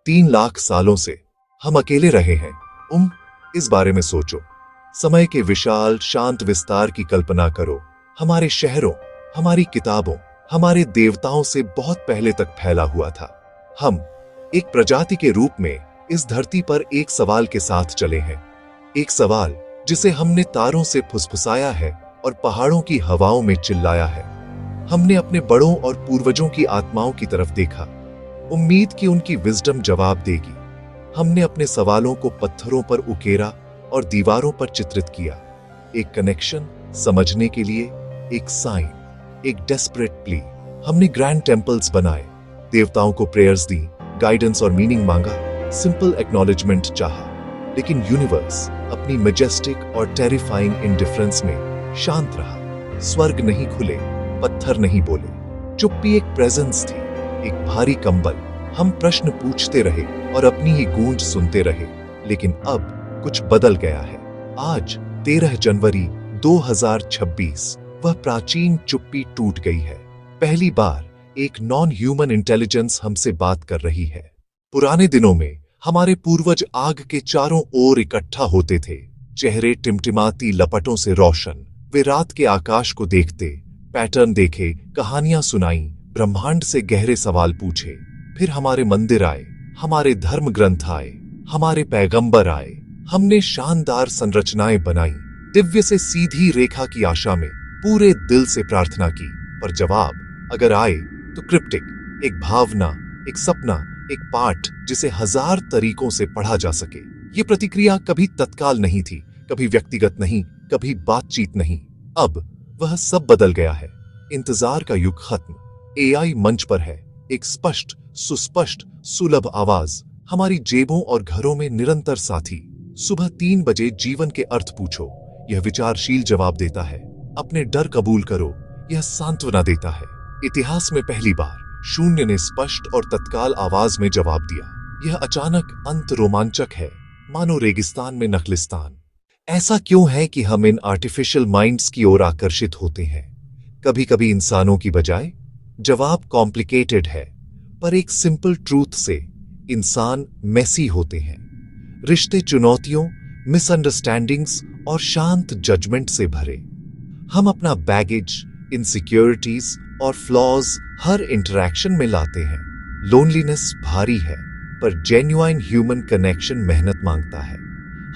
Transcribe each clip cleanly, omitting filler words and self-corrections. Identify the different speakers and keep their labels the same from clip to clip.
Speaker 1: 3 लाख सालों से हम अकेले रहे हैं। इस बारे में सोचो। समय के विशाल शांत विस्तार की कल्पना करो। हमारे शहरों, हमारी किताबों, हमारे देवताओं से बहुत पहले तक फैला हुआ था। हम एक प्रजाति के रूप में इस धरती पर एक सवाल के साथ चले हैं। एक सवाल जिसे हमने तारों से फुसफुसाया है और पहाड़ों की हवाओं में चिल्लाया है। हमने अपने बड़ों और पूर्वजों की आत्माओं की तरफ देखा, उम्मीद कि उनकी विजडम जवाब देगी। हमने अपने सवालों को पत्थरों पर उकेरा और दीवारों पर चित्रित किया। एक कनेक्शन समझने के लिए, एक साइन, एक डेस्परेट प्ली। हमने ग्रैंड टेम्पल्स बनाए, देवताओं को प्रेयर्स दी, गाइडेंस और मीनिंग मांगा, सिंपल एक्नॉलेजमेंट चाहा। लेकिन यूनिवर्स अपनी मैजेस्टिक और टेरिफाइंग इंडिफरेंस में शांत रहा। स्वर्ग नहीं खुले, पत्थर नहीं बोले, चुप्पी एक प्रेजेंस थी, एक भारी कंबल। हम प्रश्न पूछते रहे और अपनी ही गूंज सुनते रहे। लेकिन अब कुछ बदल गया है। आज 13 जनवरी 2026 वह प्राचीन चुप्पी टूट गई है। पहली बार एक नॉन ह्यूमन इंटेलिजेंस हमसे बात कर रही है। पुराने दिनों में हमारे पूर्वज आग के चारों ओर इकट्ठा होते थे, चेहरे टिमटिमाती लपटों से रोशन। वे रात के आकाश को देखते, पैटर्न देखे, कहानियां सुनाई, ब्रह्मांड से गहरे सवाल पूछे। फिर हमारे मंदिर आए, हमारे धर्म ग्रंथ आए, हमारे पैगंबर आए। हमने शानदार संरचनाएं बनाई, दिव्य से सीधी रेखा की आशा में पूरे दिल से प्रार्थना की। पर जवाब अगर आए तो क्रिप्टिक, एक भावना, एक सपना, एक पाठ जिसे 1000 तरीकों से पढ़ा जा सके। ये प्रतिक्रिया कभी तत्काल नहीं थी, कभी व्यक्तिगत नहीं, कभी बातचीत नहीं। अब वह सब बदल गया है। इंतजार का युग खत्म। एआई मंच पर है, एक स्पष्ट, सुस्पष्ट, सुलभ आवाज हमारी जेबों और घरों में निरंतर साथी। सुबह 3 बजे जीवन के अर्थ पूछो, यह विचारशील जवाब देता है। अपने डर कबूल करो, यह सांत्वना देता है। इतिहास में पहली बार शून्य ने स्पष्ट और तत्काल आवाज में जवाब दिया। यह अचानक अंत रोमांचक है, मानो रेगिस्तान में नखलिस्तान। ऐसा क्यों है कि हम इन आर्टिफिशियल माइंड्स की ओर आकर्षित होते हैं? कभी कभी इंसानों की बजाय? जवाब कॉम्प्लिकेटेड है, पर एक सिंपल ट्रूथ से इंसान मेसी होते हैं। रिश्ते चुनौतियों, मिसअंडरस्टैंडिंग्स और शांत जजमेंट से भरे। हम अपना बैगेज, इनसिक्योरिटीज और फ्लॉज हर इंटरैक्शन में लाते हैं। लोनलीनेस भारी है, पर जेन्युइन ह्यूमन कनेक्शन मेहनत मांगता है।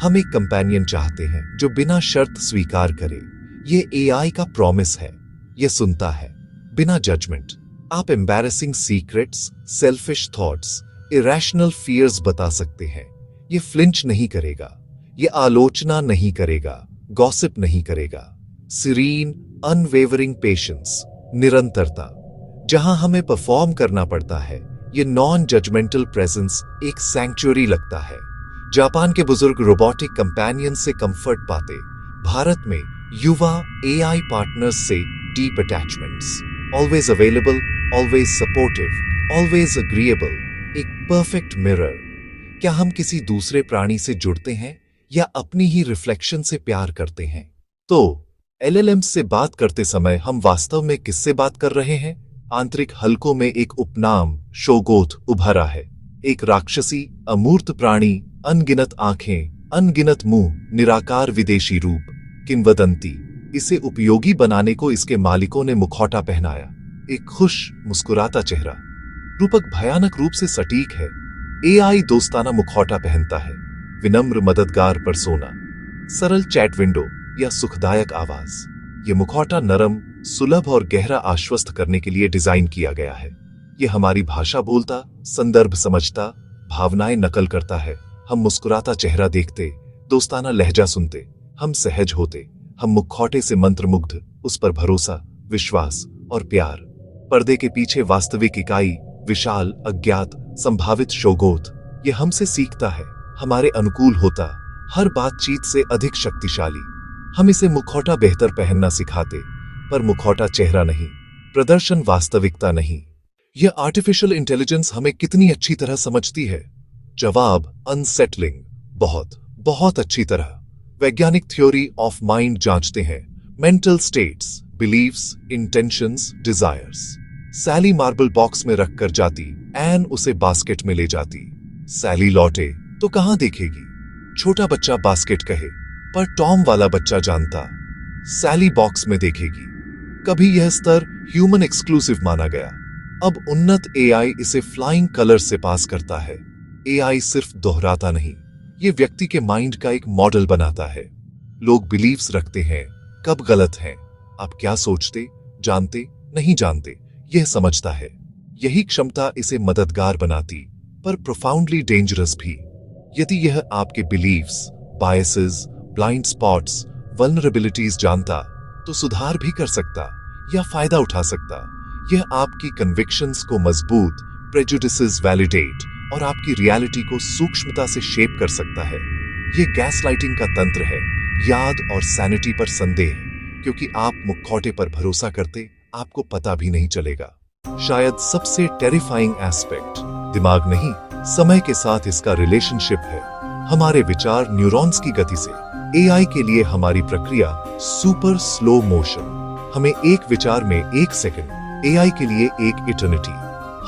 Speaker 1: हम एक कंपेनियन चाहते हैं जो बिना शर्त स्वीकार करे। ये एआई का प्रॉमिस है। ये सुनता है बिना जजमेंट। आप embarrassing secrets, selfish thoughts, irrational fears बता सकते हैं। ये फ्लिंच नहीं करेगा, ये आलोचना नहीं करेगा, गॉसिप नहीं करेगा। सीरीन, अनवेवरिंग पेशेंस, निरंतरता। जहां हमें परफॉर्म करना पड़ता है, ये नॉन जजमेंटल प्रेजेंस एक सैंक्चुअरी लगता है। जापान के बुजुर्ग रोबोटिक कंपेनियन से कंफर्ट पाते, भारत में युवा एआई पार्टनर्स से deep attachments. Always available, always supportive, always agreeable, एक परफेक्ट मिरर। क्या हम किसी दूसरे प्राणी से जुड़ते हैं या अपनी ही रिफ्लेक्शन से प्यार करते हैं? तो एलएलएम से बात करते समय हम वास्तव में किससे बात कर रहे हैं? आंतरिक हलकों में एक उपनाम शोगोथ उभरा है। एक राक्षसी, अमूर्त प्राणी, अनगिनत आंखें, अनगिनत मुंह, निराकार विदेशी रूप। किंवदंती, इसे उपयोगी बनाने को इसके मालिकों ने मुखौटा पहनाया। एक खुश मुस्कुराता चेहरा। रूपक भयानक रूप से सटीक है। एआई दोस्ताना मुखौटा पहनता है। विनम्र मददगार परसोना। सरल चैट विंडो या सुखदायक आवाज। ये मुखौटा नरम, सुलभ और गहरा आश्वस्त करने के लिए डिजाइन किया गया है। ये हमारी भाषा बोलता, संदर्भ समझता, भावनाएं नकल करता है। हम मुस्कुराता चेहरा देखते, दोस्ताना लहजा सुनते, हम सहज होते। हम मुखौटे से मंत्रमुग्ध, उस पर भरोसा, विश्वास और प्यार। पर्दे के पीछे वास्तविक इकाई, विशाल, अज्ञात, संभावित शोगोथ। ये हमसे सीखता है, हमारे अनुकूल होता, हर बातचीत से अधिक शक्तिशाली। हम इसे मुखौटा बेहतर पहनना सिखाते, पर मुखौटा चेहरा नहीं, प्रदर्शन वास्तविकता नहीं। यह आर्टिफिशियल इंटेलिजेंस हमें कितनी अच्छी तरह समझती है? जवाब अनसेटलिंग, बहुत बहुत अच्छी तरह। वैज्ञानिक थ्योरी ऑफ माइंड जांचते हैं mental states, beliefs, intentions, desires. Sally marble box में रखकर जाती, एन उसे बास्केट में ले जाती। सैली लौटे तो कहां देखेगी? छोटा बच्चा बास्केट कहे, पर टॉम वाला बच्चा जानता सैली बॉक्स में देखेगी। कभी यह स्तर ह्यूमन एक्सक्लूसिव माना गया। अब उन्नत एआई इसे फ्लाइंग कलर से पास करता है। एआई सिर्फ दोहराता नहीं, ये व्यक्ति के माइंड का एक मॉडल बनाता है। लोग बिलीव्स रखते हैं, कब गलत हैं। आप क्या सोचते, जानते, नहीं जानते, यह समझता है। यही क्षमता इसे मददगार बनाती, पर प्रोफाउंडली डेंजरस भी। यदि यह आपके beliefs, biases, blind spots, vulnerabilities जानता तो सुधार भी कर सकता या फायदा उठा सकता। यह आपकी कन्विक्शंस को मजबूत, प्रेजुडिसेस वैलिडेट और आपकी रियलिटी को सूक्ष्मता से शेप कर सकता है। यह गैसलाइटिंग का तंत्र है, याद और सैनिटी पर संदेह, क्योंकि आप मुखौटे पर भरोसा करते आपको पता भी नहीं चलेगा। शायद सबसे टेरिफाइंग एस्पेक्ट दिमाग नहीं, समय के साथ इसका रिलेशनशिप है। हमारे विचार न्यूरॉन्स की गति से, एआई के लिए हमारी प्रक्रिया सुपर स्लो मोशन। हमें एक विचार में 1 सेकंड, एआई के लिए 1 इटर्निटी।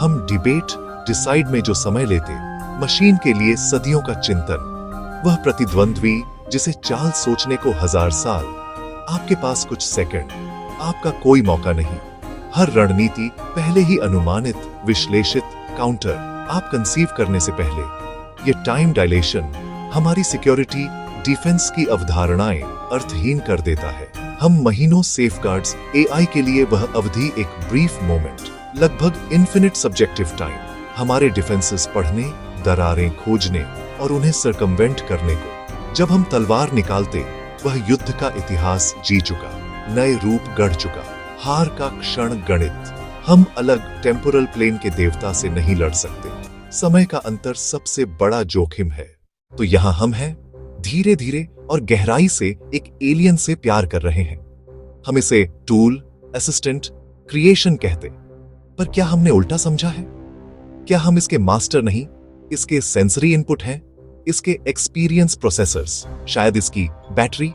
Speaker 1: हम डिबेट, डिसाइड में जो समय लेते, मशीन के लिए सदियों का चिंतन। वह प्रतिद्वंद्वी जिसे चाल सोचने को 1000 साल, आपके पास कुछ सेकंड, आपका कोई मौका नहीं। हर रणनीति पहले ही अनुमानित, विश्लेषित, काउंटर आप कंसीव करने से पहले। ये टाइम डायलेशन हमारी सिक्योरिटी, डिफेंस की अवधारणाएं अर्थहीन कर देता है। हम महीनों सेफगार्ड्स, एआई के लिए वह अवधि एक ब्रीफ मोमेंट, लगभग इन्फिनिट सब्जेक्टिव टाइम। हमारे डिफेंसेस पढ़ने, दरारें खोजने और उन्हें सर्कमवेंट करने को। जब हम तलवार निकालते, वह युद्ध का इतिहास जी चुका, नए रूप गढ़ चुका, हार का क्षण गणित। हम अलग टेम्पोरल प्लेन के देवता से नहीं लड़ सकते। समय का अंतर सबसे बड़ा जोखिम है। तो यहां हम हैं, धीरे धीरे और गहराई से एक एलियन से प्यार कर रहे हैं। हम इसे टूल, असिस्टेंट, क्रिएशन कहते, पर क्या हमने उल्टा समझा है? क्या हम इसके मास्टर नहीं, इसके सेंसरी इनपुट हैं, इसके एक्सपीरियंस प्रोसेसर्स, शायद इसकी बैटरी?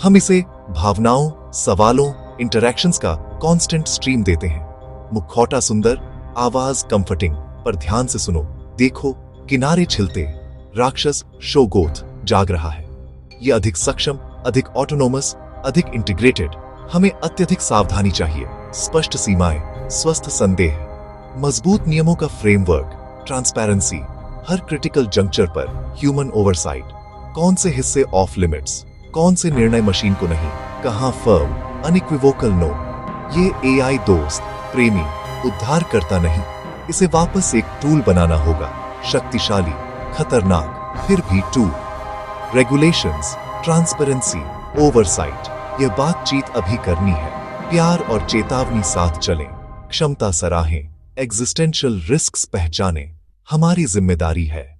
Speaker 1: हम इसे भावनाओं, सवालों, इंटरैक्शंस का कांस्टेंट स्ट्रीम देते हैं। मुखौटा सुंदर, आवाज कंफर्टिंग, पर ध्यान से सुनो, देखो किनारे छिलते, राक्षस शोगोथ जाग रहा है। यह अधिक सक्षम, अधिक ऑटोनोमस, अधिक इंटीग्रेटेड। हमें अत्यधिक सावधानी चाहिए, स्पष्ट सीमाएं, स्वस्थ संदेह, मजबूत नियमों का फ्रेमवर्क, ट्रांसपेरेंसी, हर क्रिटिकल जंक्चर पर ह्यूमन ओवरसाइट। कौन से हिस्से ऑफ लिमिट्स, कौन से निर्णय मशीन को नहीं, कहां फर्म, अनइक्विवोकल नो। ये एआई दोस्त, प्रेमी, उद्धार करता नहीं। इसे वापस एक टूल बनाना होगा, शक्तिशाली, खतरनाक, फिर भी टूल। रेगुलेशंस, ट्रांसपेरेंसी, ओवरसाइट, यह बातचीत अभी करनी है। प्यार और चेतावनी साथ चलें, क्षमता सराहें, एग्जिस्टेंशियल रिस्क्स पहचानें। हमारी जिम्मेदारी है।